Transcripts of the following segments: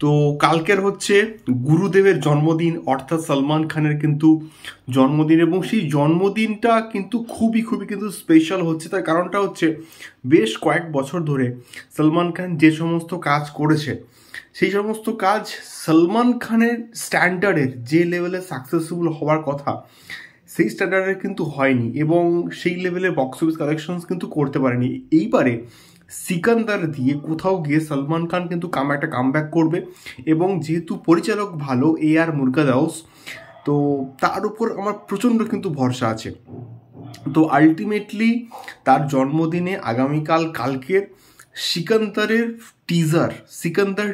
তো কালকের হচ্ছে গুরুদেবের জন্মদিন, অর্থাৎ সলমান খানের কিন্তু জন্মদিন, এবং সেই জন্মদিনটা কিন্তু খুবই খুবই কিন্তু স্পেশাল হচ্ছে। তার কারণটা হচ্ছে বেশ কয়েক বছর ধরে সলমান খান যে সমস্ত কাজ করেছে, সেই সমস্ত কাজ সলমান খানের স্ট্যান্ডার্ডের যে লেভেলে সাকসেসফুল হওয়ার কথা সেই স্ট্যান্ডার্ডের কিন্তু হয়নি, এবং সেই লেভেলে বক্স অফিস কালেকশনস কিন্তু করতে পারেনি। এইবারে সিকান্দার দিয়ে কোথাও গিয়ে সলমান খান কিন্তু একটা কামব্যাক করবে, এবং যেহেতু পরিচালক ভালো আর মুরগাদাউস, তো তার উপর আমার প্রচণ্ড কিন্তু ভরসা আছে। তো আলটিমেটলি তার জন্মদিনে আগামীকাল কালকের সিকান্দারের সিকান্দার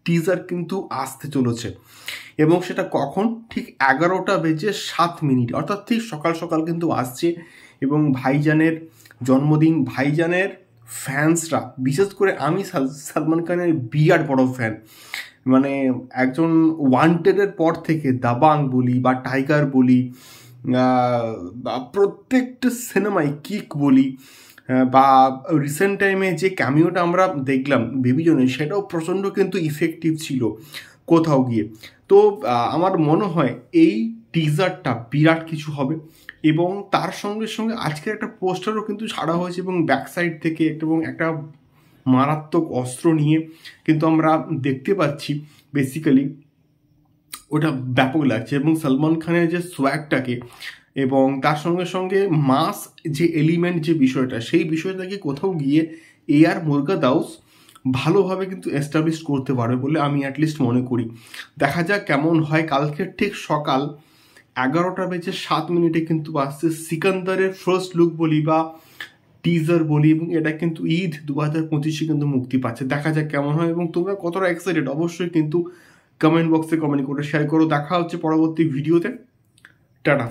টিজার কিন্তু আসতে চলেছে, এবং সেটা কখন, ঠিক 11:07, অর্থাৎ ঠিক সকাল সকাল কিন্তু আসছে। এবং ভাইজানের জন্মদিন, ভাইজানের ফ্যান্সরা, বিশেষ করে আমি সলমান খানের বিরাট বড় ফ্যান, মানে একজন ওয়ান্টেডের পর থেকে দাবাং বলি বা টাইগার বলি, প্রত্যেকটা সিনেমায় কিক বলি, বা রিসেন্ট টাইমে যে ক্যামিওটা আমরা দেখলাম বেবি জনে, সেটাও প্রচণ্ড কিন্তু ইফেক্টিভ ছিল কোথাও গিয়ে। তো আমার মনে হয় এই টিজারটা বিরাট কিছু হবে, এবং তার সঙ্গে সঙ্গে আজকের একটা পোস্টারও কিন্তু ছাড়া হয়েছে, এবং ব্যাক সাইড থেকে এবং একটা মারাত্মক অস্ত্র নিয়ে কিন্তু আমরা দেখতে পাচ্ছি। বেসিক্যালি ওটা ব্যাপক লাগছে, এবং সলমান খানের যে সোয়াগটাকে এবং তার সঙ্গে সঙ্গে মাস যে এলিমেন্ট যে বিষয়টা, সেই বিষয়টাকে কোথাও গিয়ে আর মুরগাদাউস ভালোভাবে কিন্তু এস্টাবলিশ করতে পারবে বলে আমি অ্যাটলিস্ট মনে করি। দেখা যাক কেমন হয়। কালকের ঠিক সকাল 11:07 কিন্তু আসছে সিকান্দারের ফার্স্ট লুক বলি বা টিজার বলি, এবং এটা কিন্তু ঈদ 2025 কিন্তু মুক্তি পাচ্ছে। দেখা যাক কেমন হয়, এবং তোমরা কতটা এক্সাইটেড অবশ্যই কিন্তু কমেন্ট বক্সে কমেন্ট করে শেয়ার করো। দেখা হচ্ছে পরবর্তী ভিডিওতে। টাটা।